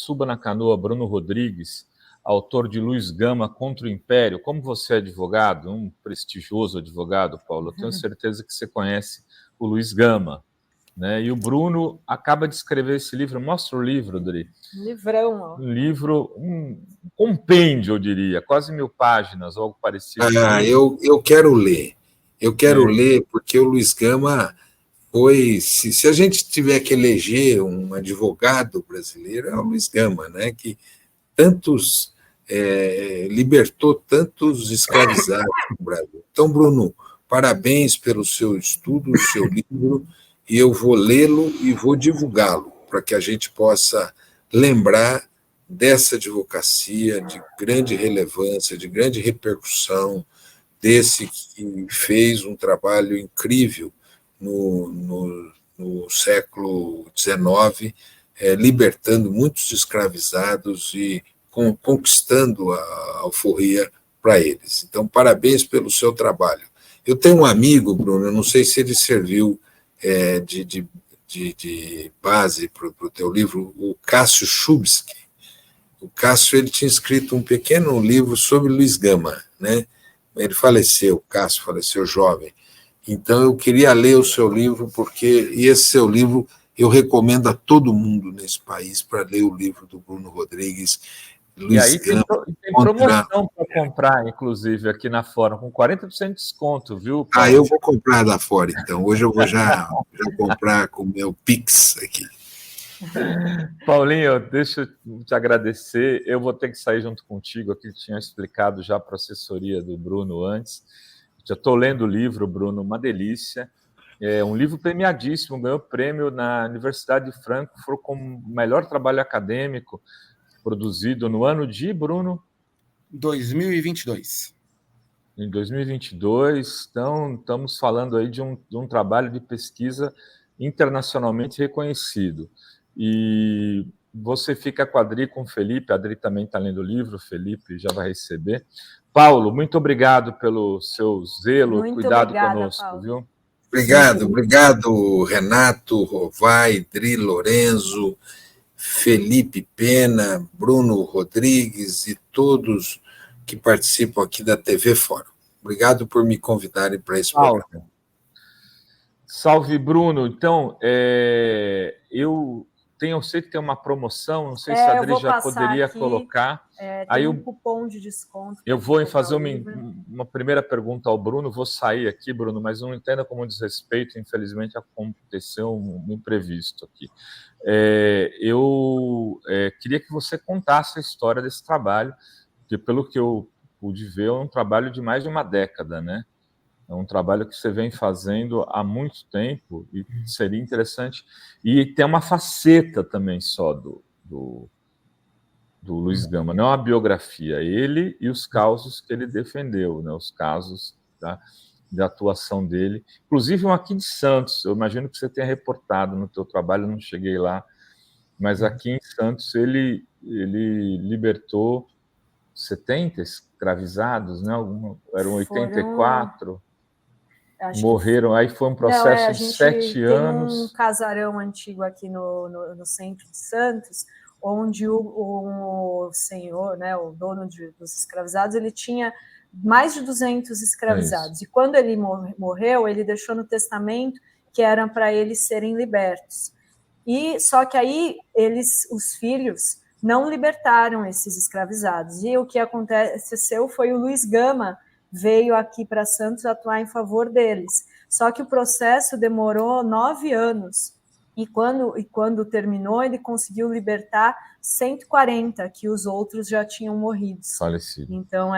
Suba na Canoa, Bruno Rodrigues, autor de Luiz Gama contra o Império. Como você é advogado, um prestigioso advogado, Paulo, eu tenho certeza que você conhece o Luiz Gama, né? E o Bruno acaba de escrever esse livro. Mostra o livro, Dri. Livrão, ó. Um livro, um compêndio, eu diria, quase 1000 páginas, algo parecido. Eu quero ler. Eu quero ler porque o Luiz Gama foi... Se a gente tiver que eleger um advogado brasileiro, é o Luiz Gama, né? Que libertou tantos escravizados no Brasil. Então, Bruno, parabéns pelo seu estudo, seu livro, e eu vou lê-lo e vou divulgá-lo, para que a gente possa lembrar dessa advocacia de grande relevância, de grande repercussão, desse que fez um trabalho incrível no século XIX, libertando muitos escravizados e conquistando a alforria para eles. Então, parabéns pelo seu trabalho. Eu tenho um amigo, Bruno, eu não sei se ele serviu de base para o teu livro, o Cássio Chubsky. O Cássio ele tinha escrito um pequeno livro sobre Luiz Gama, né? Ele faleceu, o Cássio faleceu jovem. Então, eu queria ler o seu livro, e esse seu livro eu recomendo a todo mundo nesse país para ler o livro do Bruno Rodrigues. Luiz e aí Gama, tem promoção para comprar, inclusive, aqui na Fórum, com 40% de desconto, viu, Paulo? Eu vou comprar da Fórum, então. Hoje eu vou já comprar com o meu Pix aqui. Paulinho, deixa eu te agradecer. Eu vou ter que sair junto contigo aqui, tinha explicado já para a assessoria do Bruno antes. Já estou lendo o livro, Bruno, uma delícia. É um livro premiadíssimo, ganhou prêmio na Universidade de Frankfurt como melhor trabalho acadêmico produzido no ano de, Bruno? 2022. Em 2022, então estamos falando aí de um trabalho de pesquisa internacionalmente reconhecido. E você fica com a Adri, com o Felipe, a Adri também está lendo o livro, o Felipe já vai receber. Paulo, muito obrigado pelo seu zelo, cuidado conosco, Paulo. Viu? Obrigado, Renato, Rovai, Dri Lorenzo, Felipe Pena, Bruno Rodrigues e todos que participam aqui da TV Fórum. Obrigado por me convidarem para esse programa. Salve, Bruno. Então, eu sei que tem uma promoção, não sei se a Adri já poderia aqui, colocar. Tem um cupom de desconto. Eu vou fazer uma primeira pergunta ao Bruno, vou sair aqui, Bruno, mas não entenda como desrespeito, infelizmente aconteceu um imprevisto aqui. Eu queria que você contasse a história desse trabalho, que pelo que eu pude ver, é um trabalho de mais de uma década, né? É um trabalho que você vem fazendo há muito tempo e seria interessante. E tem uma faceta também só do Luiz Gama, não é uma biografia, ele e os causos que ele defendeu, né? Os casos da atuação dele, inclusive um aqui de Santos. Eu imagino que você tenha reportado no teu trabalho, não cheguei lá, mas aqui em Santos ele libertou 70 escravizados, né? Eram 84. Morreram, aí foi um processo de 7 anos. Tem um casarão antigo aqui no centro de Santos, onde o senhor, né, o dono dos escravizados, ele tinha mais de 200 escravizados. E quando ele morreu, ele deixou no testamento que eram para eles serem libertos. Só que aí os filhos não libertaram esses escravizados. E o que aconteceu foi o Luiz Gama veio aqui para Santos atuar em favor deles. Só que o processo demorou 9 anos. E quando terminou, ele conseguiu libertar 140, que os outros já tinham morrido. Falecido. Então,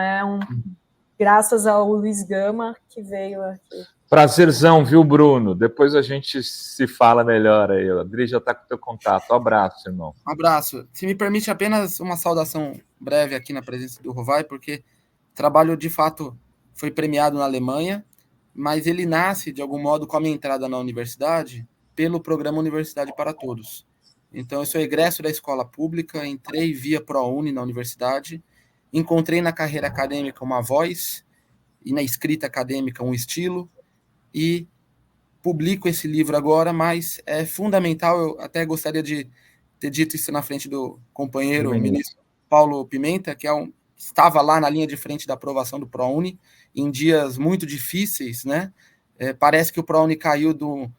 graças ao Luiz Gama que veio aqui. Prazerzão, viu, Bruno? Depois a gente se fala melhor aí. A Adri já está com o teu contato. Um abraço, irmão. Um abraço. Se me permite apenas uma saudação breve aqui na presença do Rovai, porque o trabalho, de fato, foi premiado na Alemanha, mas ele nasce, de algum modo, com a minha entrada na universidade, pelo programa Universidade para Todos. Então, eu sou egresso da escola pública, entrei via ProUni na universidade, encontrei na carreira acadêmica uma voz e na escrita acadêmica um estilo, e publico esse livro agora, mas é fundamental, eu até gostaria de ter dito isso na frente do companheiro ministro Paulo Pimenta, que estava lá na linha de frente da aprovação do ProUni, em dias muito difíceis, né? Parece que o ProUni caiu de um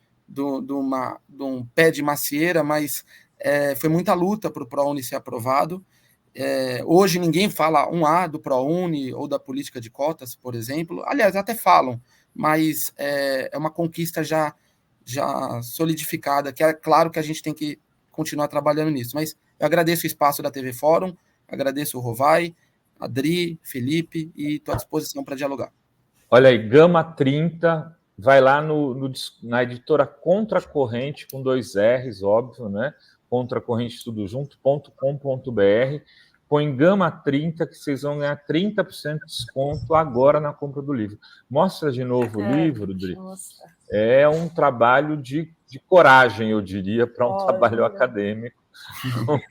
pé de macieira, mas foi muita luta para o ProUni ser aprovado. Hoje ninguém fala um A do ProUni ou da política de cotas, por exemplo. Aliás, até falam, mas é uma conquista já solidificada, que é claro que a gente tem que continuar trabalhando nisso. Mas eu agradeço o espaço da TV Fórum, agradeço o Rovai, Adri, Felipe, e estou à disposição para dialogar. Olha aí, Gama 30, vai lá na editora Contracorrente, com 2 R's, óbvio, né? Contracorrente tudo junto.com.br. Põe Gama 30, que vocês vão ganhar 30% de desconto agora na compra do livro. Mostra de novo o livro, Dri. É um trabalho de coragem, eu diria, para um trabalho acadêmico.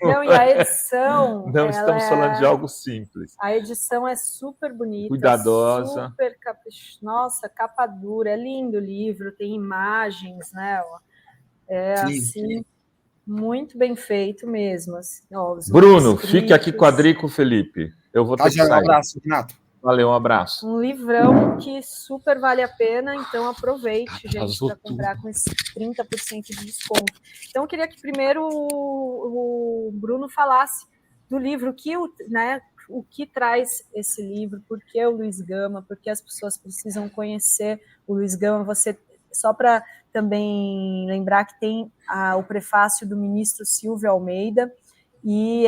Não, e a edição... Não estamos falando de algo simples. A edição é super bonita. Cuidadosa. Super Nossa, capa dura. É lindo o livro, tem imagens, né? Assim, muito bem feito mesmo. Assim, Bruno, fique aqui com a Adri e com o Felipe. Eu vou ter que sair. Um abraço, Renato. Valeu, um abraço. Um livrão que super vale a pena, então aproveite, gente, para comprar com esse 30% de desconto. Então, eu queria que primeiro o Bruno falasse do livro, o que traz esse livro, por que o Luiz Gama, por que as pessoas precisam conhecer o Luiz Gama. Só para também lembrar que tem o prefácio do ministro Silvio Almeida, e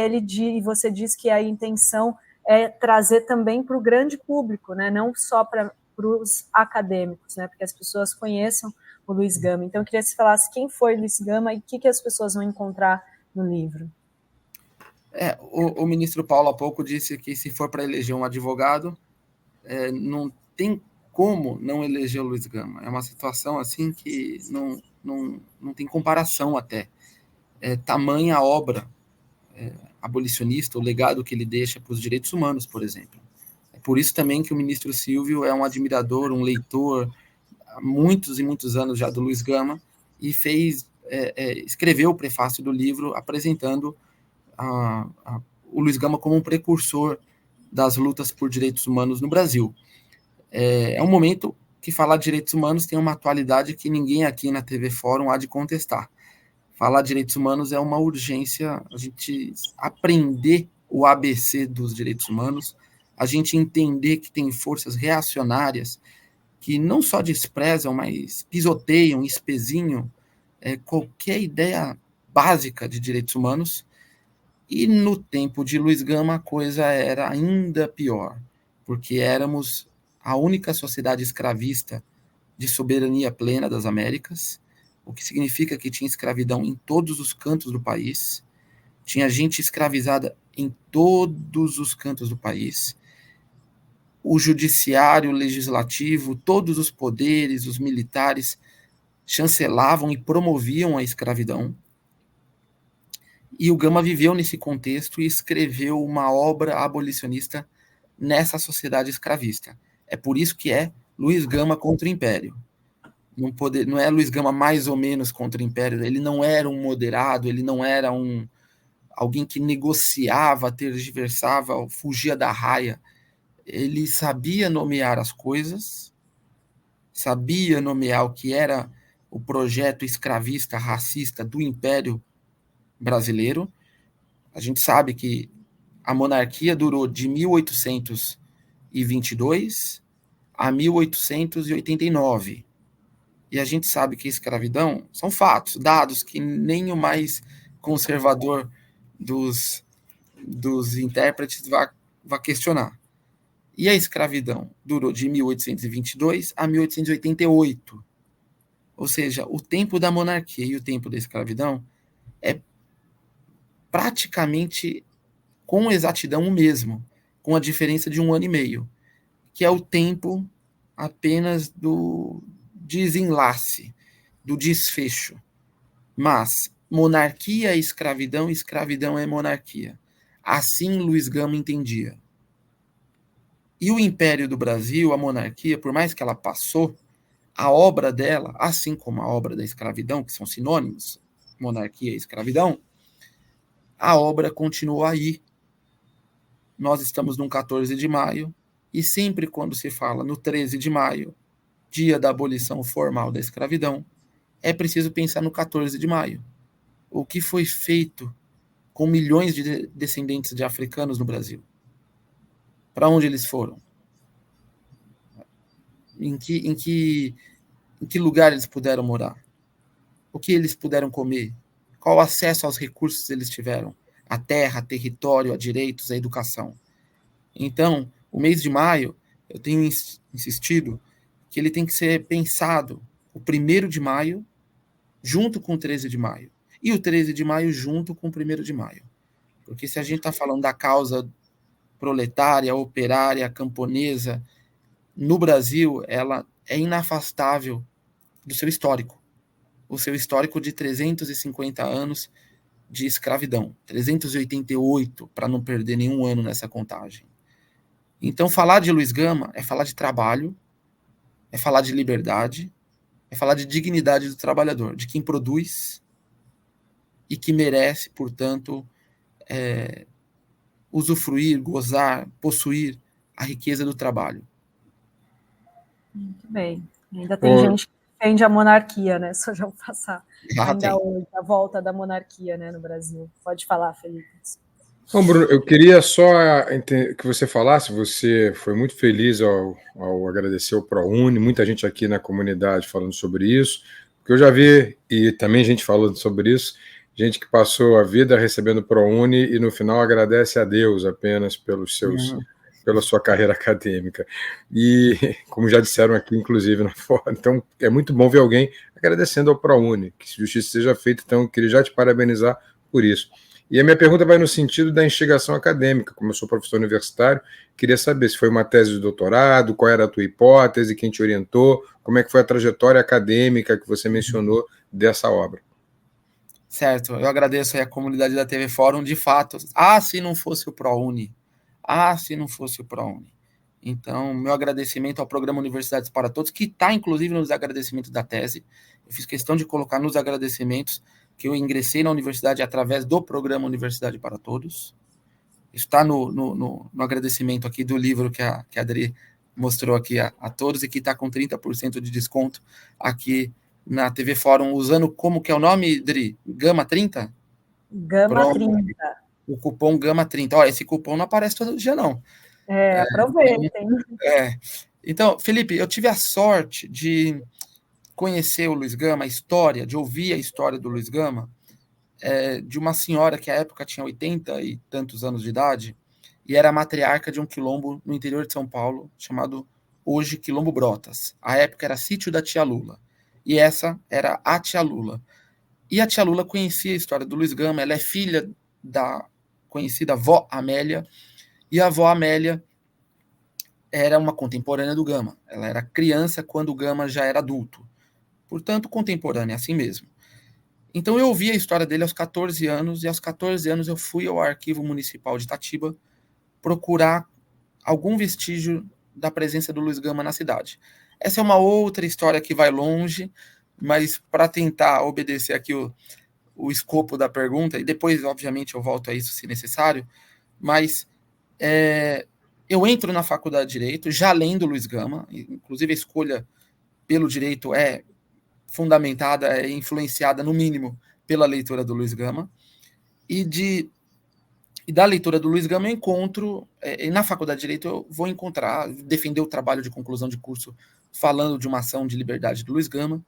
você diz que a intenção é trazer também para o grande público, né? Não só para os acadêmicos, né? Porque as pessoas conheçam o Luiz Gama. Então, eu queria que você falasse quem foi o Luiz Gama e o que as pessoas vão encontrar no livro. O ministro Paulo há pouco disse que se for para eleger um advogado, não tem como não eleger o Luiz Gama. É uma situação assim que não tem comparação até. Tamanha obra abolicionista, o legado que ele deixa para os direitos humanos, por exemplo. É por isso também que o ministro Silvio é um admirador, um leitor, há muitos e muitos anos já do Luiz Gama, e escreveu o prefácio do livro apresentando o Luiz Gama como um precursor das lutas por direitos humanos no Brasil. É um momento que falar de direitos humanos tem uma atualidade que ninguém aqui na TV Fórum há de contestar. Falar de direitos humanos é uma urgência, a gente aprender o ABC dos direitos humanos, a gente entender que tem forças reacionárias que não só desprezam, mas pisoteiam, espezinham qualquer ideia básica de direitos humanos. E no tempo de Luiz Gama a coisa era ainda pior, porque éramos a única sociedade escravista de soberania plena das Américas, o que significa que tinha escravidão em todos os cantos do país, tinha gente escravizada em todos os cantos do país, o judiciário, o legislativo, todos os poderes, os militares, chancelavam e promoviam a escravidão, e o Gama viveu nesse contexto e escreveu uma obra abolicionista nessa sociedade escravista. É por isso que é Luiz Gama contra o Império. Não é Luiz Gama mais ou menos contra o Império, ele não era um moderado, ele não era alguém que negociava, tergiversava, fugia da raia. Ele sabia nomear as coisas, sabia nomear o que era o projeto escravista, racista do Império brasileiro. A gente sabe que a monarquia durou de 1822 a 1889. E a gente sabe que a escravidão são fatos, dados que nem o mais conservador dos intérpretes vai questionar. E a escravidão durou de 1822 a 1888. Ou seja, o tempo da monarquia e o tempo da escravidão é praticamente com exatidão o mesmo, com a diferença de 1 ano e meio, que é o tempo apenas do desenlace, do desfecho. Mas monarquia é escravidão, escravidão é monarquia. Assim Luiz Gama entendia. E o Império do Brasil, a monarquia, por mais que ela passou, a obra dela, assim como a obra da escravidão, que são sinônimos, monarquia e escravidão, a obra continuou aí. Nós estamos no 14 de maio, e sempre quando se fala no 13 de maio, dia da abolição formal da escravidão, é preciso pensar no 14 de maio. O que foi feito com milhões de descendentes de africanos no Brasil? Para onde eles foram? Em que lugar eles puderam morar? O que eles puderam comer? Qual acesso aos recursos eles tiveram? A terra, a território, a direitos, a educação. Então, o mês de maio, eu tenho insistido que ele tem que ser pensado o 1º de maio junto com o 13 de maio. E o 13 de maio junto com o 1º de maio. Porque se a gente está falando da causa proletária, operária, camponesa, no Brasil, ela é inafastável do seu histórico. O seu histórico de 350 anos de escravidão. 388, para não perder nenhum ano nessa contagem. Então, falar de Luiz Gama é falar de trabalho, é falar de liberdade, é falar de dignidade do trabalhador, de quem produz e que merece, portanto, usufruir, gozar, possuir a riqueza do trabalho. Muito bem. Ainda tem gente que defende a monarquia, né? Só já vou passar. Ainda hoje, a volta da monarquia, né, no Brasil. Pode falar, Felipe. Bom, Bruno, eu queria só que você falasse, você foi muito feliz ao agradecer o ProUni, muita gente aqui na comunidade falando sobre isso, porque eu já vi, e também gente falando sobre isso, gente que passou a vida recebendo ProUni e no final agradece a Deus apenas pela sua carreira acadêmica. E, como já disseram aqui, inclusive, na foto, então é muito bom ver alguém agradecendo ao ProUni, que justiça seja feita, então eu queria já te parabenizar por isso. E a minha pergunta vai no sentido da instigação acadêmica. Como eu sou professor universitário, queria saber se foi uma tese de doutorado, qual era a tua hipótese, quem te orientou, como é que foi a trajetória acadêmica que você mencionou dessa obra. Certo, eu agradeço aí a comunidade da TV Fórum, de fato. Se não fosse o ProUni. Se não fosse o ProUni. Então, meu agradecimento ao Programa Universidades para Todos, que está, inclusive, nos agradecimentos da tese. Eu fiz questão de colocar nos agradecimentos que eu ingressei na universidade através do Programa Universidade para Todos. Está no agradecimento aqui do livro que a Adri mostrou aqui a todos e que está com 30% de desconto aqui na TV Fórum, usando como que é o nome, Adri? Gama 30? Gama 30. O cupom Gama 30. Olha, esse cupom não aparece todo dia, não. Aproveitem. Então, Felipe, eu tive a sorte de conhecer o Luiz Gama, de ouvir a história do Luiz Gama, de uma senhora que à época tinha 80 e tantos anos de idade, e era matriarca de um quilombo no interior de São Paulo, chamado hoje Quilombo Brotas. À época era sítio da tia Lula. E essa era a tia Lula. E a tia Lula conhecia a história do Luiz Gama, ela é filha da conhecida avó Amélia, e a avó Amélia era uma contemporânea do Gama. Ela era criança quando o Gama já era adulto. Portanto, contemporânea, assim mesmo. Então, eu ouvi a história dele aos 14 anos, e aos 14 anos eu fui ao Arquivo Municipal de Itatiba procurar algum vestígio da presença do Luiz Gama na cidade. Essa é uma outra história que vai longe, mas para tentar obedecer aqui o escopo da pergunta, e depois, obviamente, eu volto a isso se necessário, mas eu entro na faculdade de Direito, já lendo Luiz Gama, inclusive a escolha pelo direito é fundamentada, influenciada, no mínimo, pela leitura do Luiz Gama, e da leitura do Luiz Gama eu encontro, na Faculdade de Direito eu vou defender o trabalho de conclusão de curso falando de uma ação de liberdade do Luiz Gama,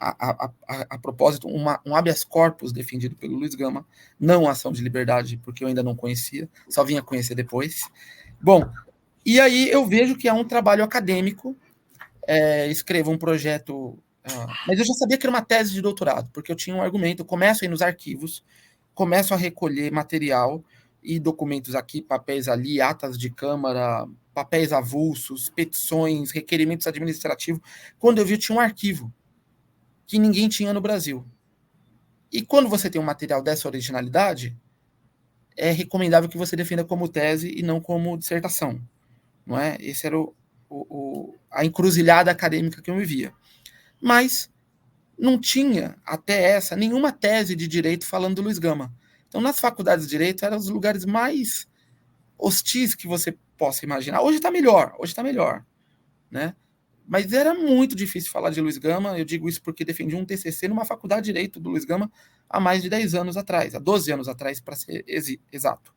a propósito, um habeas corpus defendido pelo Luiz Gama, não ação de liberdade, porque eu ainda não conhecia, só vinha conhecer depois. Bom, e aí eu vejo que é um trabalho acadêmico, escrevo um projeto, mas eu já sabia que era uma tese de doutorado, porque eu tinha um argumento, eu começo a ir nos arquivos, começo a recolher material e documentos aqui, papéis ali, atas de câmara, papéis avulsos, petições, requerimentos administrativos. Quando eu vi, tinha um arquivo que ninguém tinha no Brasil. E quando você tem um material dessa originalidade, é recomendável que você defenda como tese e não como dissertação. Não é? Esse era a encruzilhada acadêmica que eu me via. Mas não tinha, até nenhuma tese de direito falando do Luiz Gama. Então, nas faculdades de Direito, eram os lugares mais hostis que você possa imaginar. Hoje está melhor, né? Mas era muito difícil falar de Luiz Gama. Eu digo isso porque defendi um TCC numa faculdade de Direito do Luiz Gama há mais de 10 anos atrás, há 12 anos atrás, para ser exato.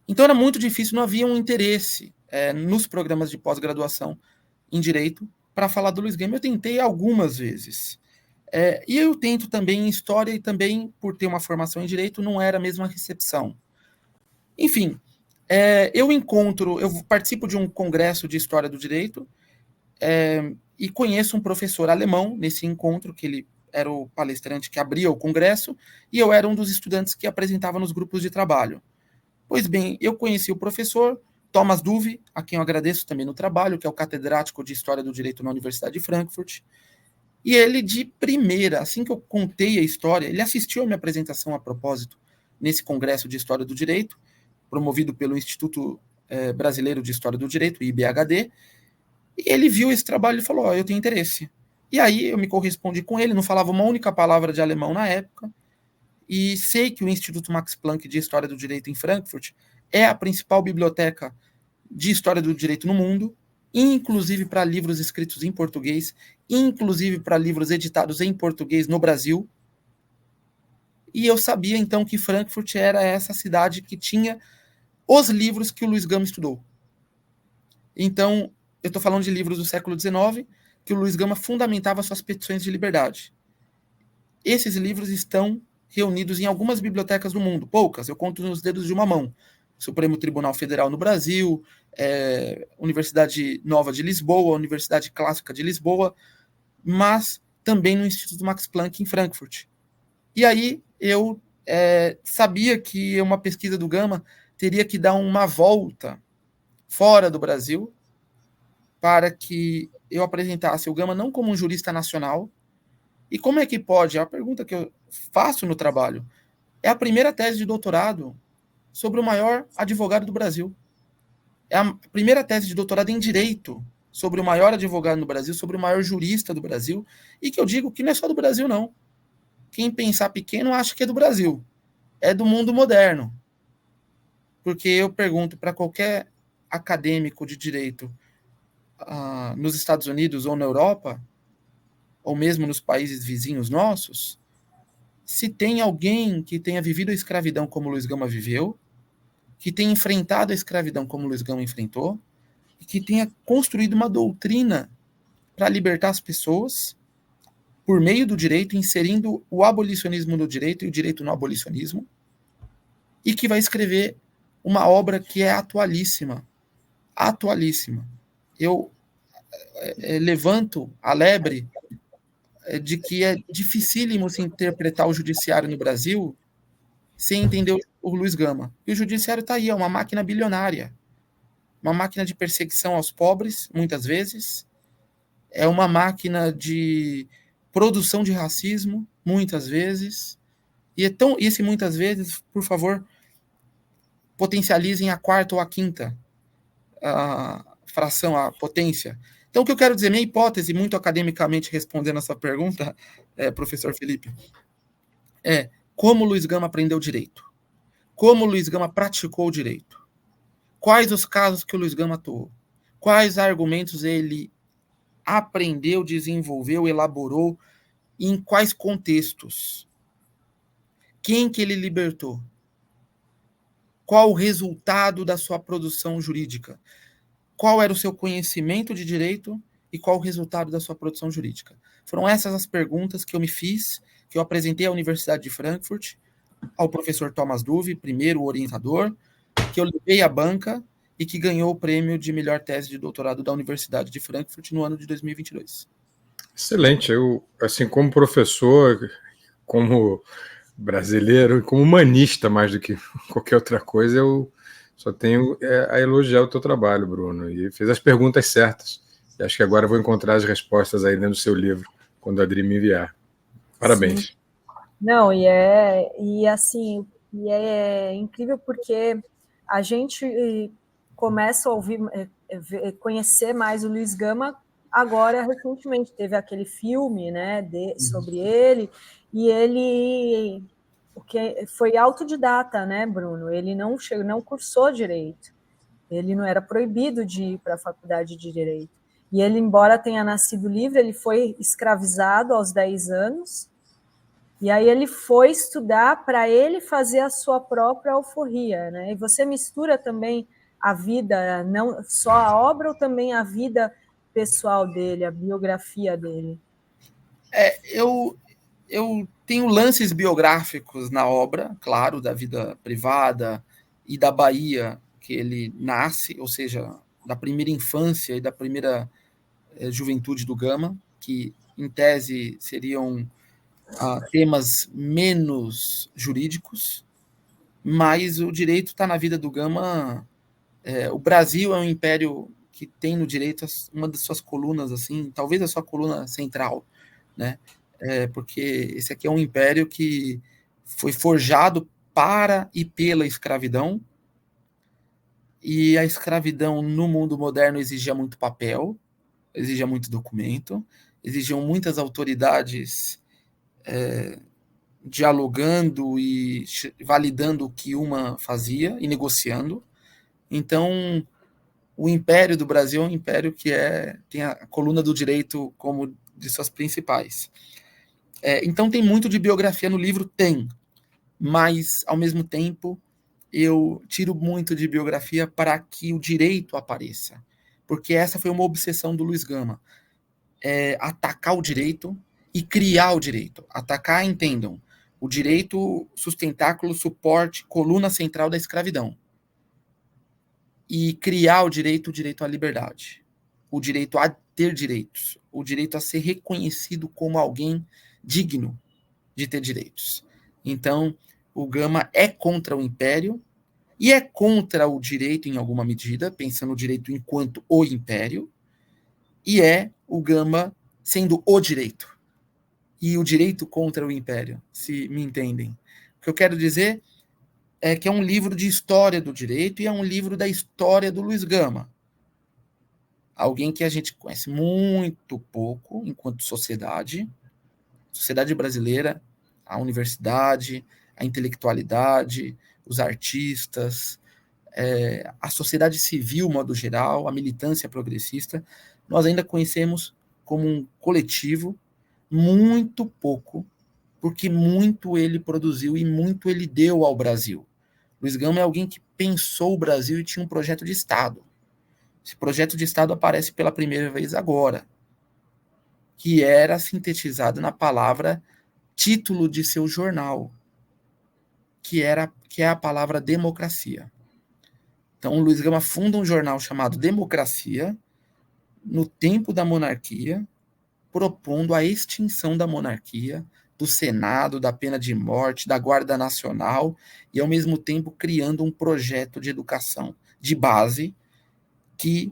Então era muito difícil, não havia um interesse nos programas de pós-graduação em Direito para falar do Luiz Gama. Eu tentei algumas vezes. E eu tento também em História, e também, por ter uma formação em Direito, não era a mesma recepção. Enfim, eu participo de um congresso de História do Direito, e conheço um professor alemão nesse encontro, que ele era o palestrante que abria o congresso, e eu era um dos estudantes que apresentava nos grupos de trabalho. Pois bem, eu conheci o professor Thomas Duve, a quem eu agradeço também no trabalho, que é o catedrático de História do Direito na Universidade de Frankfurt, e ele, de primeira, assim que eu contei a história, ele assistiu a minha apresentação a propósito, nesse congresso de História do Direito, promovido pelo Instituto Brasileiro de História do Direito, IBHD, e ele viu esse trabalho e falou, eu tenho interesse. E aí eu me correspondi com ele, não falava uma única palavra de alemão na época, e sei que o Instituto Max Planck de História do Direito em Frankfurt é a principal biblioteca de História do Direito no mundo, inclusive para livros escritos em português, inclusive para livros editados em português no Brasil. E eu sabia então que Frankfurt era essa cidade que tinha os livros que o Luiz Gama estudou. Então, eu estou falando de livros do século XIX, que o Luiz Gama fundamentava suas petições de liberdade. Esses livros estão reunidos em algumas bibliotecas do mundo, poucas, eu conto nos dedos de uma mão. Supremo Tribunal Federal no Brasil, Universidade Nova de Lisboa, Universidade Clássica de Lisboa, mas também no Instituto Max Planck em Frankfurt. E aí eu sabia que uma pesquisa do Gama teria que dar uma volta fora do Brasil para que eu apresentasse o Gama não como um jurista nacional. E como é que pode? É a pergunta que eu faço no trabalho. É a primeira tese de doutorado sobre o maior advogado do Brasil. É a primeira tese de doutorado em Direito sobre o maior advogado no Brasil, sobre o maior jurista do Brasil, e que eu digo que não é só do Brasil, não. Quem pensar pequeno acha que é do Brasil. É do mundo moderno. Porque eu pergunto para qualquer acadêmico de Direito nos Estados Unidos ou na Europa, ou mesmo nos países vizinhos nossos, se tem alguém que tenha vivido a escravidão como Luiz Gama viveu, que tenha enfrentado a escravidão como Luiz Gama enfrentou, e que tenha construído uma doutrina para libertar as pessoas por meio do direito, inserindo o abolicionismo no direito e o direito no abolicionismo, e que vai escrever uma obra que é atualíssima. Atualíssima. Eu levanto a lebre de que é dificílimo se interpretar o judiciário no Brasil sem entender o Luiz Gama. E o judiciário está aí, é uma máquina bilionária. Uma máquina de perseguição aos pobres, muitas vezes. É uma máquina de produção de racismo, muitas vezes. E esse muitas vezes, por favor, potencializem a quarta ou a quinta fração, a potência. Então, o que eu quero dizer, minha hipótese, muito academicamente respondendo essa pergunta, professor Felipe, é como Luiz Gama aprendeu direito? Como Luiz Gama praticou o direito? Quais os casos que o Luiz Gama atuou? Quais argumentos ele aprendeu, desenvolveu, elaborou, e em quais contextos? Quem que ele libertou? Qual o resultado da sua produção jurídica? Qual era o seu conhecimento de direito e qual o resultado da sua produção jurídica? Foram essas as perguntas que eu me fiz, que eu apresentei à Universidade de Frankfurt, ao professor Thomas Duve, primeiro orientador, que eu levei à banca e que ganhou o prêmio de melhor tese de doutorado da Universidade de Frankfurt no ano de 2022. Excelente. Eu, assim, como professor, como brasileiro e como humanista mais do que qualquer outra coisa, eu só tenho a elogiar o teu trabalho, Bruno, e fez as perguntas certas. E acho que agora eu vou encontrar as respostas aí dentro do seu livro, quando a Adri me enviar. Parabéns. Sim. Não, e é incrível porque a gente começa a ouvir, conhecer mais o Luiz Gama agora, recentemente. Teve aquele filme, né, sobre ele, e ele que foi autodidata, né, Bruno? Ele não cursou direito. Ele não era proibido de ir para a faculdade de direito. E ele, embora tenha nascido livre, ele foi escravizado aos 10 anos. E aí ele foi estudar para ele fazer a sua própria alforria, né? E você mistura também a vida, não só a obra, ou também a vida pessoal dele, a biografia dele? Eu tenho lances biográficos na obra, claro, da vida privada e da Bahia que ele nasce, ou seja, da primeira infância e da primeira juventude do Gama, que em tese seriam temas menos jurídicos, mas o direito está na vida do Gama. O Brasil é um império que tem no direito uma das suas colunas, assim, talvez a sua coluna central, né? Porque esse aqui é um império que foi forjado para e pela escravidão, e a escravidão no mundo moderno exigia muito papel, exigia muito documento, exigiam muitas autoridades dialogando e validando o que uma fazia e negociando. Então, o Império do Brasil é um império que tem a coluna do direito como de suas principais. Então, tem muito de biografia no livro? Tem. Mas, ao mesmo tempo, eu tiro muito de biografia para que o direito apareça. Porque essa foi uma obsessão do Luiz Gama. Atacar o direito e criar o direito. Atacar, entendam, o direito sustentáculo, suporte, coluna central da escravidão. E criar o direito à liberdade, o direito a ter direitos, o direito a ser reconhecido como alguém digno de ter direitos. Então, o Gama é contra o império e é contra o direito em alguma medida, pensando o direito enquanto o império, e o Gama sendo o direito. E o direito contra o império, se me entendem. O que eu quero dizer é que é um livro de história do direito e é um livro da história do Luiz Gama. Alguém que a gente conhece muito pouco enquanto sociedade brasileira, a universidade, a intelectualidade, os artistas, a sociedade civil, modo geral, a militância progressista, nós ainda conhecemos como um coletivo muito pouco, porque muito ele produziu e muito ele deu ao Brasil. Luiz Gama é alguém que pensou o Brasil e tinha um projeto de Estado. Esse projeto de Estado aparece pela primeira vez agora, que era sintetizado na palavra título de seu jornal, que é a palavra democracia. Então, o Luiz Gama funda um jornal chamado Democracia, no tempo da monarquia, propondo a extinção da monarquia, do Senado, da pena de morte, da Guarda Nacional, e ao mesmo tempo criando um projeto de educação de base que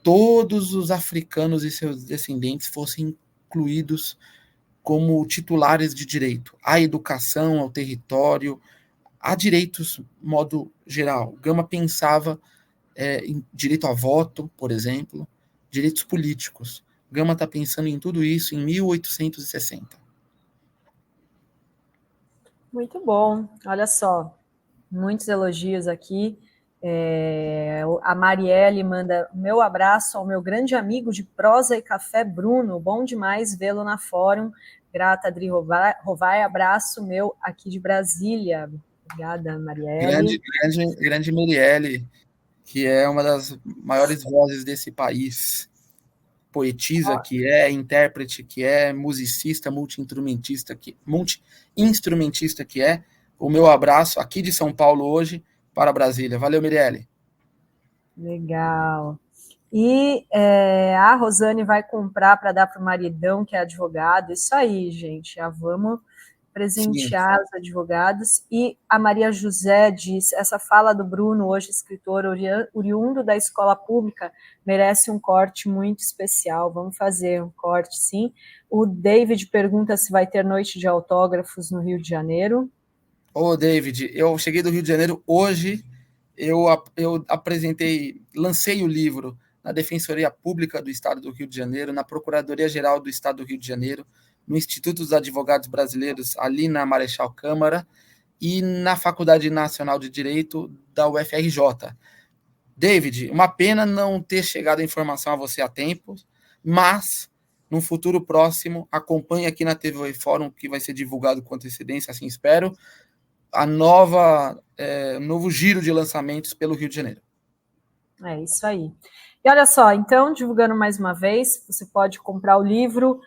todos os africanos e seus descendentes fossem incluídos como titulares de direito à educação, ao território, a direitos, modo geral. Gama pensava em direito a voto, por exemplo, direitos políticos. Gama está pensando em tudo isso em 1860. Muito bom, olha só, muitos elogios aqui. A Marielle manda meu abraço ao meu grande amigo de prosa e café, Bruno, bom demais vê-lo na Fórum. Grata, Adri Rovai, abraço meu aqui de Brasília. Obrigada, Marielle. Grande Marielle, que é uma das maiores vozes desse país. Poetisa que intérprete que musicista, multi-instrumentista que é. O meu abraço aqui de São Paulo hoje para Brasília. Valeu, Mirelle. Legal. E a Rosane vai comprar para dar para o maridão, que é advogado. Isso aí, gente. Já vamos presentear os advogados. E a Maria José diz, essa fala do Bruno, hoje escritor oriundo da escola pública, merece um corte muito especial. Vamos fazer um corte, sim. O David pergunta se vai ter noite de autógrafos no Rio de Janeiro. David, eu cheguei do Rio de Janeiro hoje, eu lancei o livro na Defensoria Pública do Estado do Rio de Janeiro, na Procuradoria-Geral do Estado do Rio de Janeiro, no Instituto dos Advogados Brasileiros, ali na Marechal Câmara, e na Faculdade Nacional de Direito da UFRJ. David, uma pena não ter chegado a informação a você a tempo, mas no futuro próximo, acompanhe aqui na TV Fórum, que vai ser divulgado com antecedência, assim espero, a novo giro de lançamentos pelo Rio de Janeiro. É isso aí. E olha só, então, divulgando mais uma vez, você pode comprar o livro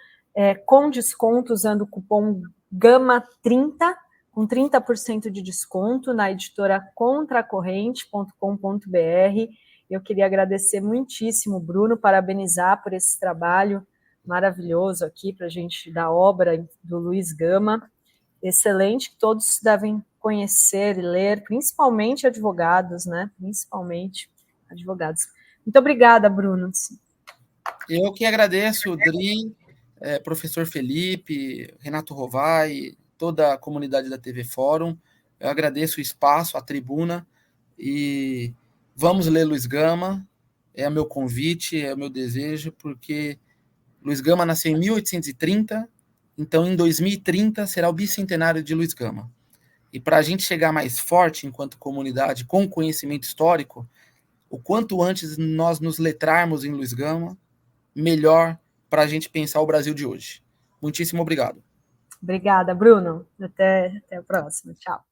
com desconto usando o cupom GAMA30, com 30% de desconto na editora contracorrente.com.br. Eu queria agradecer muitíssimo, Bruno, parabenizar por esse trabalho maravilhoso aqui para a gente da obra do Luiz Gama. Excelente, que todos devem conhecer e ler, principalmente advogados, né? Principalmente advogados. Muito obrigada, Bruno. Eu que agradeço, Dri, professor Felipe, Renato Rovai, toda a comunidade da TV Fórum. Eu agradeço o espaço, a tribuna, e vamos ler Luiz Gama. É o meu convite, é o meu desejo, porque Luiz Gama nasceu em 1830, então em 2030 será o bicentenário de Luiz Gama. E para a gente chegar mais forte enquanto comunidade, com conhecimento histórico, o quanto antes nós nos letrarmos em Luiz Gama, melhor para a gente pensar o Brasil de hoje. Muitíssimo obrigado. Obrigada, Bruno. Até a próxima. Tchau.